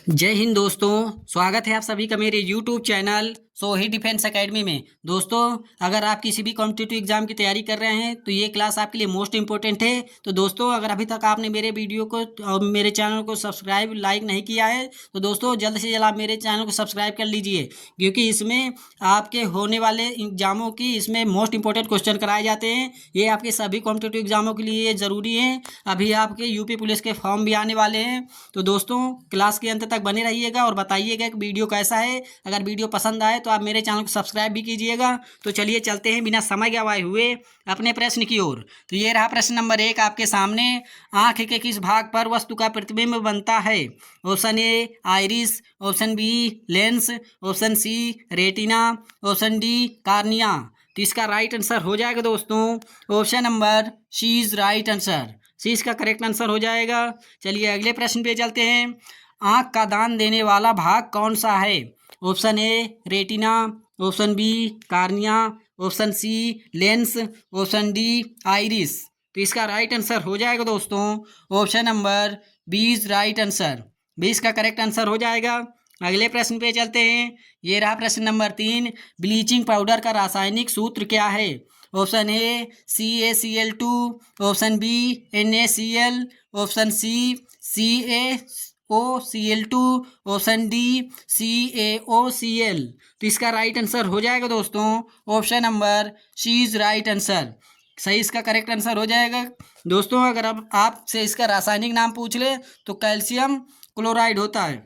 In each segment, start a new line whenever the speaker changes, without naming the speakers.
जय हिंद दोस्तों। स्वागत है आप सभी का मेरे YouTube चैनल सोही डिफेंस एकेडमी में। दोस्तों, अगर आप किसी भी कॉम्पिटिटिव एग्जाम की तैयारी कर रहे हैं तो ये क्लास आपके लिए मोस्ट इंपॉर्टेंट है। तो दोस्तों, अगर अभी तक आपने मेरे वीडियो को और मेरे चैनल को सब्सक्राइब लाइक नहीं किया है तो दोस्तों जल्द से जल्द आप मेरे चैनल को सब्सक्राइब कर लीजिए, क्योंकि इसमें आपके होने वाले एग्जामों की इसमें मोस्ट इंपॉर्टेंट क्वेश्चन कराए जाते हैं। ये आपके सभी कॉम्पिटिटिव एग्जामों के लिए ज़रूरी है। अभी आपके यूपी पुलिस के फॉर्म भी आने वाले हैं। तो दोस्तों, क्लास के अंत तक बने रहिएगा और बताइएगा कि वीडियो कैसा है। अगर वीडियो पसंद आए तो आप मेरे चैनल को सब्सक्राइब भी कीजिएगा। तो चलिए चलते हैं बिना समय गवाए हुए अपने प्रश्न की ओर। तो ये रहा प्रश्न नंबर 1 आपके सामने। आँख के किस भाग पर वस्तु का प्रतिबिंब बनता है? Option A iris, option B lens, option C retina, option D cornea. तो इसका राइट आंसर हो जाएगा दोस्तों option number C is right answer. C इसका करेक्ट आंसर हो जाएगा। चलिए अगले प्रश्न पे चलते हैं। आँख का दान देने वाला भाग कौन सा है? Option A retina, option B cornea, option C lens, option D iris. तो इसका राइट आंसर हो जाएगा दोस्तों option number B is right answer. B इसका करेक्ट आंसर हो जाएगा। अगले प्रश्न पे चलते हैं। ये रहा प्रश्न नंबर 3। ब्लीचिंग पाउडर का रासायनिक सूत्र क्या है? Option A CaCl2, option B NaCl, option C CaOCl2, option D CaOCl। तो इसका राइट आंसर हो जाएगा दोस्तों option number C is right answer. सही इसका करेक्ट आंसर हो जाएगा। दोस्तों, अगर अब आपसे इसका रासायनिक नाम पूछ ले तो कैल्शियम क्लोराइड होता है।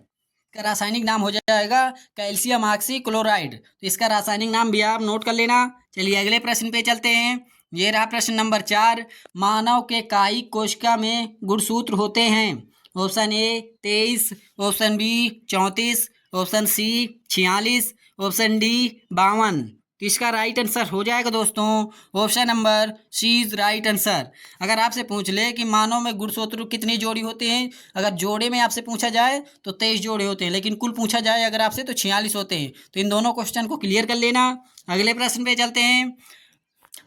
का रासायनिक नाम हो जाएगा कैल्शियम ऑक्सी क्लोराइड। तो इसका रासायनिक नाम भी आप नोट कर लेना। चलिए अगले प्रश्न पे चलते हैं। ये रहा प्रश्न नंबर 4। मानव के कायिक कोशिका में गुणसूत्र होते हैं। Option A 23, option B 34, option C 46, option D 52। तो इसका राइट आंसर हो जाएगा दोस्तों option number C is right answer. अगर आपसे पूछ ले कि मानव में गुणसूत्र कितनी जोड़ी होते हैं, अगर जोड़े में आपसे पूछा जाए तो 23 जोड़े होते हैं, लेकिन कुल पूछा जाए अगर आपसे तो 46 होते हैं। तो इन दोनों क्वेश्चन को क्लियर कर लेना। अगले प्रश्न पे चलते हैं।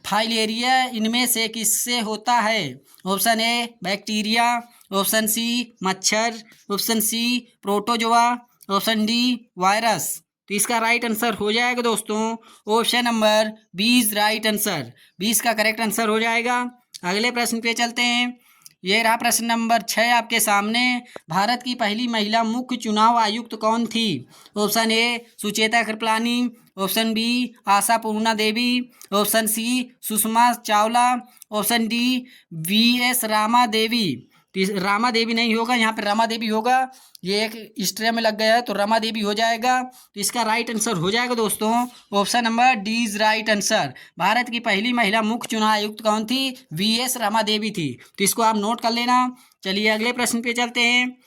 फाइलेरिया इनमें से किससे होता है? Option A bacteria, option C मच्छर, option C protozoa, option D virus. तो इसका राइट आंसर हो जाएगा दोस्तों option number B is right answer. 20 का करेक्ट आंसर हो जाएगा। अगले प्रश्न पे चलते हैं। ये रहा प्रश्न नंबर 6 आपके सामने। भारत की पहली महिला मुख्य चुनाव आयुक्त कौन थी? Option A Sucheta Kripalani, option B Asha Purna Devi, option C Sushma Chawla, option D VS Rama Devi. तो रामा देवी नहीं होगा, यहाँ पे रमा देवी होगा। ये एक हिस्ट्री में लग गया है तो रमा देवी हो जाएगा। तो इसका राइट आंसर हो जाएगा दोस्तों option number D is right answer. Bharat की पहली महिला मुख्य चुनाव आयुक्त कौन थी? VS रमा देवी थी। तो इसको आप नोट कर लेना। चलिए अगले प्रश्न पे चलते हैं।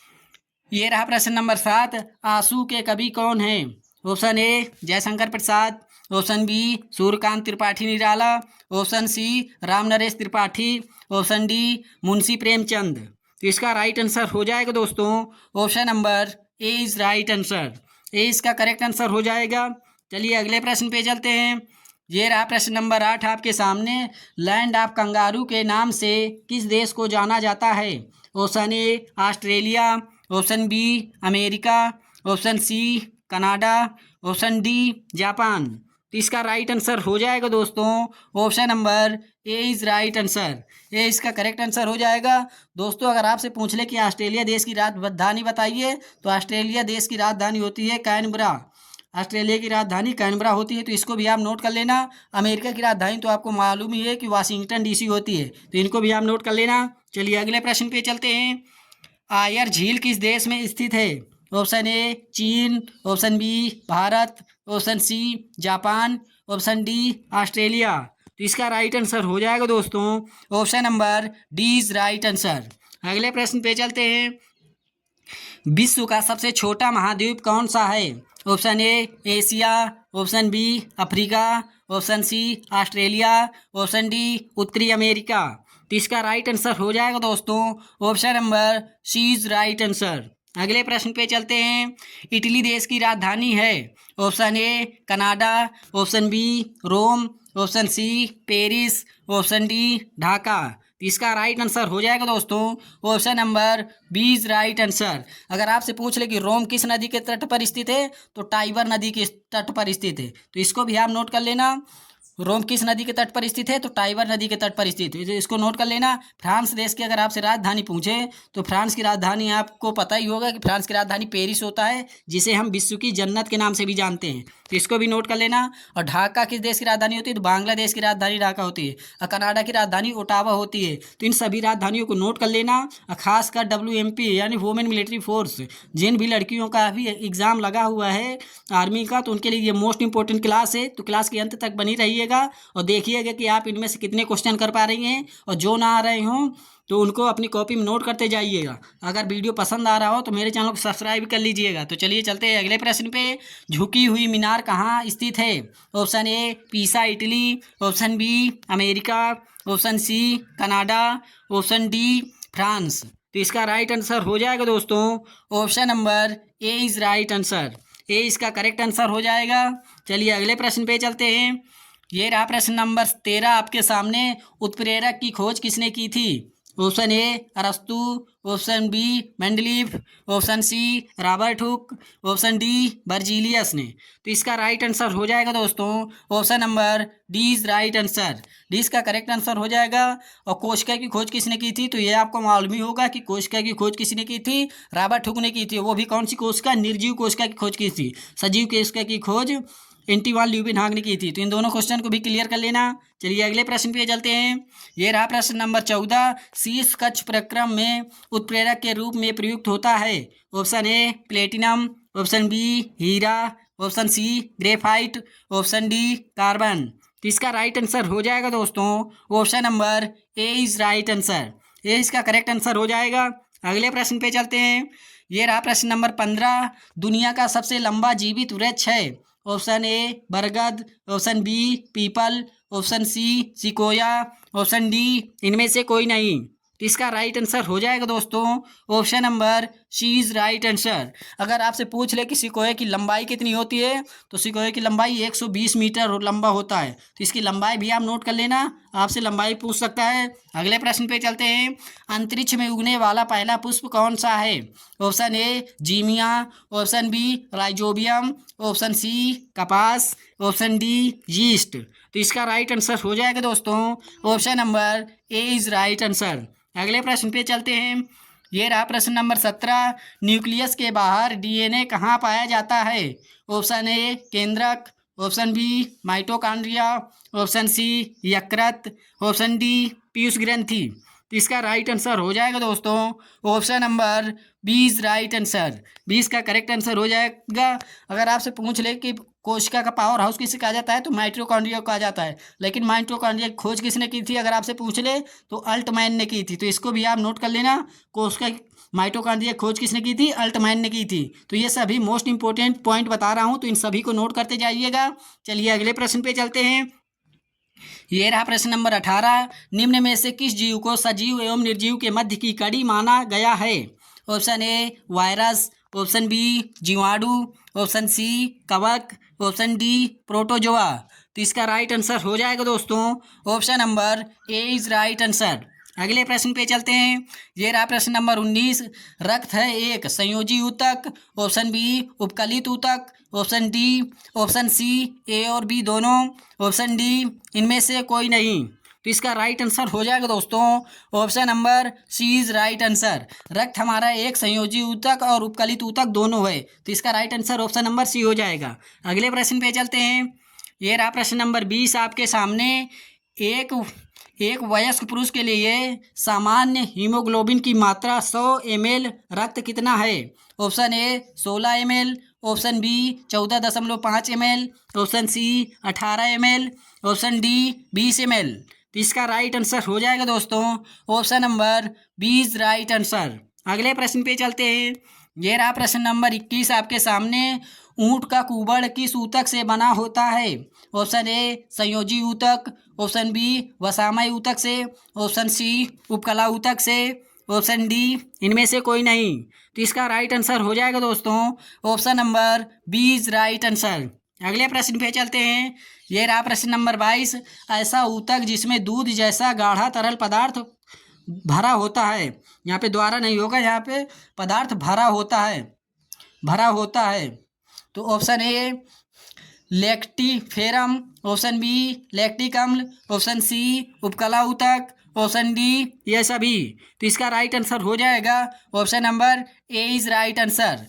ये रहा प्रश्न नंबर 7। आंसू के कवि कौन है? Option A Jaishankar Prasad, option B Suryakant Tripathi Nirala, option C Ram Naresh Tripathi, option D Munshi Premchand. तो इसका राइट आंसर हो जाएगा दोस्तों option number A is right answer. A इसका करेक्ट आंसर हो जाएगा। चलिए अगले प्रश्न पे चलते हैं। ये रहा प्रश्न नंबर 8 आपके सामने। लैंड ऑफ कंगारू के नाम से किस देश को जाना जाता है? Option A Australia, option B America, option C Canada, option D Japan. तो इसका राइट आंसर हो जाएगा दोस्तों option number A is right answer. A इसका करेक्ट आंसर हो जाएगा। दोस्तों, अगर आपसे पूछ ले कि ऑस्ट्रेलिया देश की राजधानी बताइए तो ऑस्ट्रेलिया देश की राजधानी होती है कैनबरा। ऑस्ट्रेलिया की राजधानी कैनबरा होती है, तो इसको भी आप नोट कर लेना। अमेरिका की राजधानी तो आपको मालूम ही है कि वाशिंगटन DC होती है, तो इनको भी आप नोट कर लेना। चलिए अगले प्रश्न पे चलते हैं। आयर झील किस देश में स्थित है? ऑप्शन ए चीन, option B Bharat, option C Japan, option D Australia. तो इसका राइट आंसर हो जाएगा दोस्तों option number D is right answer. अगले प्रश्न पे चलते हैं। विश्व का सबसे छोटा महाद्वीप कौन सा है? Option A Asia, option B Africa, option C Australia, option D उत्तरी अमेरिका। तो इसका राइट आंसर हो जाएगा दोस्तों option number C is right answer. अगले प्रश्न पे चलते हैं। इटली देश की राजधानी है। Option A Canada, option B Rome, option C Paris, option D Dhaka. तो इसका राइट आंसर हो जाएगा दोस्तों option number B is right answer. अगर आपसे पूछ ले कि रोम किस नदी के तट पर स्थित है, तो टाइबर नदी के तट पर स्थित है। तो इसको भी आप नोट कर लेना। रोम किस नदी के तट पर स्थित है, तो टाइबर नदी के तट पर स्थित है। तो इसको नोट कर लेना। फ्रांस देश की अगर आपसे राजधानी पूछे, तो फ्रांस की राजधानी आपको पता ही होगा कि फ्रांस की राजधानी पेरिस होता है, जिसे हम विश्व की जन्नत के नाम से भी जानते हैं। तो इसको भी नोट कर लेना। और ढाका किस देश की राजधानी होती है, तो बांग्लादेश की राजधानी ढाका होती है। और कनाडा की राजधानी ओटावा होती है। तो इन सभी राजधानियों को नोट कर लेना। और खासकर WMP यानी वुमेन मिलिट्री फोर्स, जिन भी लड़कियों का भी एग्जाम लगा हुआ है आर्मी का, तो उनके लिए ये मोस्ट इंपॉर्टेंट क्लास है। तो क्लास के अंत तक बनी रहिएगा और देखिएगा कि आप इनमें से कितने क्वेश्चन कर पा रही हैं। और जो ना आ रहे हों तो उनको अपनी कॉपी में नोट करते जाइएगा। अगर वीडियो पसंद आ रहा हो तो मेरे चैनल को सब्सक्राइब कर लीजिएगा। तो चलिए चलते हैं अगले प्रश्न पे। झुकी हुई मीनार कहाँ स्थित है? Option A Pisa Italy, option B America, option C Canada, option D France. तो इसका राइट आंसर हो जाएगा दोस्तों option number A is right answer. A इसका करेक्ट आंसर हो जाएगा। चलिए अगले प्रश्न पे चलते हैं। ये रहा प्रश्न नंबर 13 आपके सामने। उत्प्रेरक की खोज किसने की थी? ऑप्शन ए अरस्तु, option B Mendeleev, option C Robert Hooke, option D Berzelius ने। तो इसका राइट आंसर हो जाएगा दोस्तों option number D is right answer. D इसका करेक्ट आंसर हो जाएगा। और कोशिका की खोज किसने की थी? तो ये आपको मालूम ही होगा कि कोशिका की खोज किसने की थी? रॉबर्ट हुक ने की थी। वो भी कौन सी कोशिका? निर्जीव कोशिका की खोज की थी। सजीव कोशिका की खोज एंटीवान ल्यूबिनहाग ने की थी। तो इन दोनों क्वेश्चन को भी क्लियर कर लेना। चलिए अगले प्रश्न पे चलते हैं। ये रहा प्रश्न नंबर 14। शीर्ष कक्ष प्रक्रम में उत्प्रेरक के रूप में प्रयुक्त होता है। Option A platinum, option B हीरा, option C graphite, option D carbon. तो इसका राइट आंसर हो जाएगा दोस्तों option number A is right answer. A इसका करेक्ट आंसर हो जाएगा। अगले प्रश्न पे चलते हैं। ये रहा प्रश्न नंबर 15। दुनिया का सबसे लंबा जीवित वृक्ष है। ऑप्शन ए बरगद, ऑप्शन बी पीपल, option C sequoia, option D इनमें से कोई नहीं। तो इसका राइट आंसर हो जाएगा दोस्तों option number C is right answer. अगर आपसे पूछ ले कि सिकोया की लंबाई कितनी होती है, तो सिकोया की लंबाई 120 मीटर लंबा होता है। तो इसकी लंबाई भी आप नोट कर लेना। आपसे लंबाई पूछ सकता है। अगले प्रश्न पे चलते हैं। अंतरिक्ष में उगने वाला पहला पुष्प कौन सा है? ऑप्शन ए जीमिया, option B rhizobium, option C कपास, ऑप्शन डी यीस्ट। तो इसका राइट आंसर हो जाएगा दोस्तों option number A is right answer. अगले प्रश्न पे चलते हैं। ये रहा प्रश्न नंबर 17। न्यूक्लियस के बाहर DNA कहाँ पाया जाता है? ऑप्शन ए केंद्रक, option B mitochondria, option C यकृत, ऑप्शन डी पीयूष ग्रंथि। तो इसका राइट आंसर हो जाएगा दोस्तों option number B is right answer. 20 का करेक्ट आंसर हो जाएगा। अगर आपसे पूछ ले कि कोशिका का पावर हाउस किसे कहा जाता है, तो माइटोकॉन्ड्रिया को कहा जाता है। लेकिन माइटोकॉन्ड्रिया की खोज किसने की थी अगर आपसे पूछ ले, तो अल्टमैन ने की थी। तो इसको भी आप नोट कर लेना। कोशिका माइटोकॉन्ड्रिया की खोज किसने की थी? अल्टमैन ने की थी। तो ये सभी मोस्ट इंपॉर्टेंट पॉइंट बता रहा हूँ, तो इन सभी को नोट करते जाइएगा। चलिए अगले प्रश्न पे चलते हैं। ये रहा प्रश्न नंबर 18। निम्न में से किस जीव को सजीव एवं निर्जीव के मध्य की कड़ी माना गया है? Option A virus, option B जीवाणु, ऑप्शन सी कवक, ऑप्शन डी प्रोटोजोआ। तो इसका राइट आंसर हो जाएगा दोस्तों option number A is right answer. अगले प्रश्न पे चलते हैं। ये रहा प्रश्न नंबर 19। रक्त है एक संयोजी ऊतक, ऑप्शन बी उपकलित ऊतक, ऑप्शन डी, ऑप्शन सी ए और बी दोनों, ऑप्शन डी इनमें से कोई नहीं। तो इसका राइट आंसर हो जाएगा दोस्तों option number C is right answer. रक्त हमारा एक संयोजी ऊतक और उपकलित ऊतक दोनों है। तो इसका right answer option number C हो जाएगा। अगले प्रश्न पे चलते हैं। ये रहा प्रश्न नंबर 20 आपके सामने। एक वयस्क पुरुष के लिए सामान्य हीमोग्लोबिन की मात्रा 100 ml रक्त कितना है? Option A 16 ml, option B 14.5 ml, option C 18 ml, option D 20 ml। तो इसका राइट आंसर हो जाएगा दोस्तों option number B is right answer. अगले प्रश्न पे चलते हैं। ये रहा प्रश्न नंबर 21 आपके सामने। ऊंट का कुबड़ किस ऊतक से बना होता है? ऑप्शन ए संयोजी ऊतक, ऑप्शन बी वसामय ऊतक से, ऑप्शन सी उपकला ऊतक से, ऑप्शन डी इनमें से कोई नहीं। तो इसका राइट आंसर हो जाएगा दोस्तों option number B is right answer. अगले प्रश्न पे चलते हैं। ये रहा प्रश्न नंबर 22। ऐसा ऊतक जिसमें दूध जैसा गाढ़ा तरल पदार्थ भरा होता है, यहाँ पे द्वारा नहीं होगा, यहाँ पे पदार्थ भरा होता है, भरा होता है। तो ऑप्शन ए लैक्टिफेरम, ऑप्शन बी लैक्टिक अम्ल, ऑप्शन सी उपकला ऊतक, ऑप्शन डी ये सभी। तो इसका राइट आंसर हो जाएगा option number A is right answer.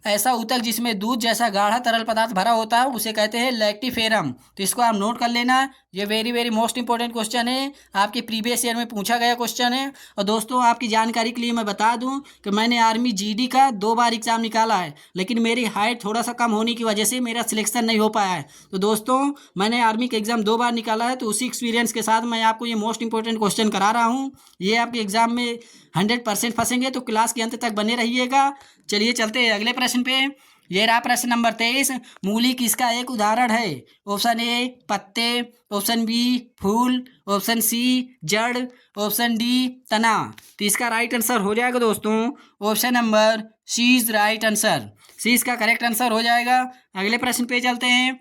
ऐसा ऊतक जिसमें दूध जैसा गाढ़ा तरल पदार्थ भरा होता है उसे कहते हैं लैक्टिफेरम। तो इसको आप नोट कर लेना, ये very very most important question है, आपके प्रीवियस ईयर में पूछा गया क्वेश्चन है। और दोस्तों आपकी जानकारी के लिए मैं बता दूं कि मैंने आर्मी जीडी का 2 बार एग्ज़ाम निकाला है, लेकिन मेरी हाइट थोड़ा सा कम होने की वजह से मेरा सिलेक्शन नहीं हो पाया है। तो दोस्तों मैंने आर्मी का एग्ज़ाम 2 बार निकाला है, तो उसी एक्सपीरियंस के साथ मैं आपको ये मोस्ट इंपॉर्टेंट क्वेश्चन करा रहा हूँ। ये आपके एग्ज़ाम में 100% फंसेंगे, तो क्लास के अंत तक बने रहिएगा। चलिए चलते हैं अगले प्रश्न पे। ये रहा प्रश्न नंबर 23। मूली किसका एक उदाहरण है? ऑप्शन ए पत्ते, option B full, option C जड़, ऑप्शन डी तना। तो इसका राइट आंसर हो जाएगा दोस्तों option number C is right answer. C इसका करेक्ट आंसर हो जाएगा। अगले प्रश्न पे चलते हैं।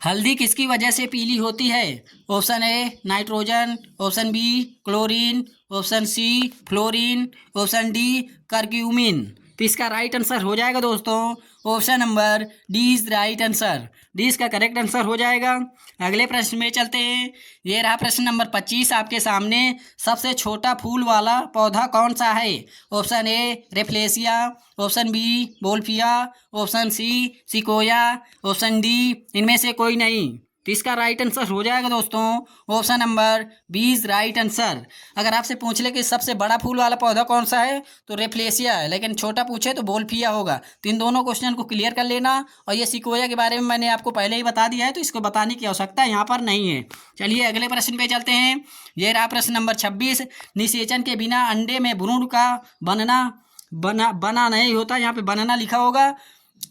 हल्दी किसकी वजह से पीली होती है? Option A nitrogen, option B chlorine, option C fluorine, option D curcumin. तो इसका राइट आंसर हो जाएगा दोस्तों option number D is right answer. D इसका करेक्ट आंसर हो जाएगा। अगले प्रश्न में चलते हैं। ये रहा प्रश्न नंबर 25 आपके सामने। सबसे छोटा फूल वाला पौधा कौन सा है? Option A rafflesia, option B wolffia, option C sequoia, option D इनमें से कोई नहीं। तो इसका राइट आंसर हो जाएगा दोस्तों option number B is right answer. अगर आपसे पूछ ले कि सबसे बड़ा फूल वाला पौधा कौन सा है तो रेफ्लेसिया है, लेकिन छोटा पूछे तो बोल्फिया होगा। तो इन दोनों क्वेश्चन को क्लियर कर लेना। और ये सिकोया के बारे में मैंने आपको पहले ही बता दिया है, तो इसको बताने की आवश्यकता यहाँ पर नहीं है। चलिए अगले प्रश्न पे चलते हैं। ये रहा प्रश्न नंबर 26। निषेचन के बिना अंडे में भ्रूण का बना नहीं होता। यहाँ पे बनना लिखा होगा,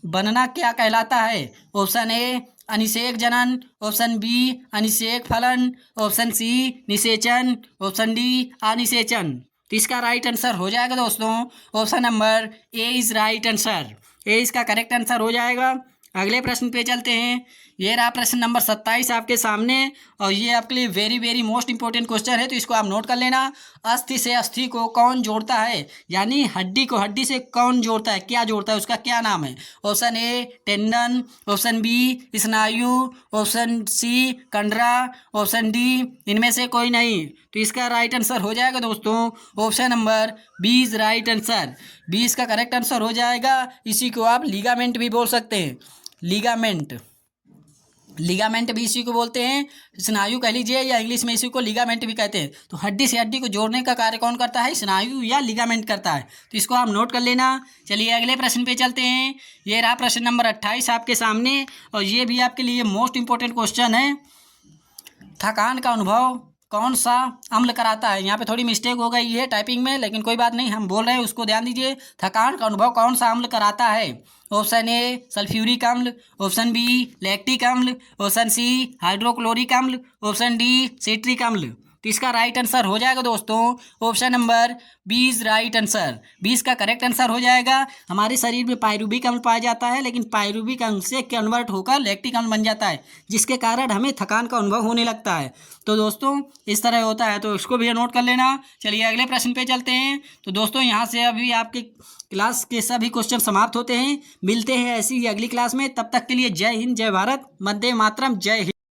बनना क्या कहलाता है? ऑप्शन ए अनिषेक जनन, ऑप्शन बी अनिषेक फलन, ऑप्शन सी निषेचन, ऑप्शन डी अनिषेचन। तो इसका राइट आंसर हो जाएगा दोस्तों option number A is right answer. A इसका करेक्ट आंसर हो जाएगा। अगले प्रश्न पे चलते हैं। ये रहा प्रश्न नंबर 27 आपके सामने, और ये आपके लिए very very most important question है, तो इसको आप नोट कर लेना। अस्थि से अस्थि को कौन जोड़ता है? यानी हड्डी को हड्डी से कौन जोड़ता है, क्या जोड़ता है, उसका क्या नाम है? Option A tendon, option B स्नायु, ऑप्शन सी कंडरा, ऑप्शन डी इनमें से कोई नहीं। तो इसका राइट आंसर हो जाएगा दोस्तों option number B is right answer. B इसका करेक्ट आंसर हो जाएगा। इसी को आप लिगामेंट भी बोल सकते हैं, लिगामेंट भी इसी को बोलते हैं, स्नायु कह लीजिए, या इंग्लिश में इसी को लिगामेंट भी कहते हैं। तो हड्डी से हड्डी को जोड़ने का कार्य कौन करता है? स्नायु या लिगामेंट करता है। तो इसको आप नोट कर लेना। चलिए अगले प्रश्न पे चलते हैं। ये रहा प्रश्न नंबर 28 आपके सामने, और ये भी आपके लिए मोस्ट इंपॉर्टेंट क्वेश्चन है। थकान का अनुभव कौन सा अम्ल कराता है? यहाँ पे थोड़ी मिस्टेक हो गई है टाइपिंग में, लेकिन कोई बात नहीं, हम बोल रहे हैं उसको ध्यान दीजिए। थकान का अनुभव कौन सा अम्ल कराता है? ऑप्शन ए सल्फ्यूरिक अम्ल, ऑप्शन बी लैक्टिक अम्ल, ऑप्शन सी हाइड्रोक्लोरिक अम्ल, ऑप्शन डी सिट्रिक अम्ल। तो इसका राइट आंसर हो जाएगा दोस्तों option number B is right answer. 20 का करेक्ट आंसर हो जाएगा। हमारे शरीर में पायरुविक अम्ल पाया जाता है, लेकिन पायरुविक अम्ल से कन्वर्ट होकर लैक्टिक अम्ल बन जाता है, जिसके कारण हमें थकान का अनुभव होने लगता है। तो दोस्तों इस तरह होता है, तो इसको भी नोट कर लेना। चलिए अगले प्रश्न पे चलते हैं। तो दोस्तों यहाँ से अभी आपके क्लास के सभी क्वेश्चन समाप्त होते हैं। मिलते हैं ऐसी ही अगली क्लास में, तब तक के लिए जय हिंद, जय भारत, वंदे मातरम, जय हिंद।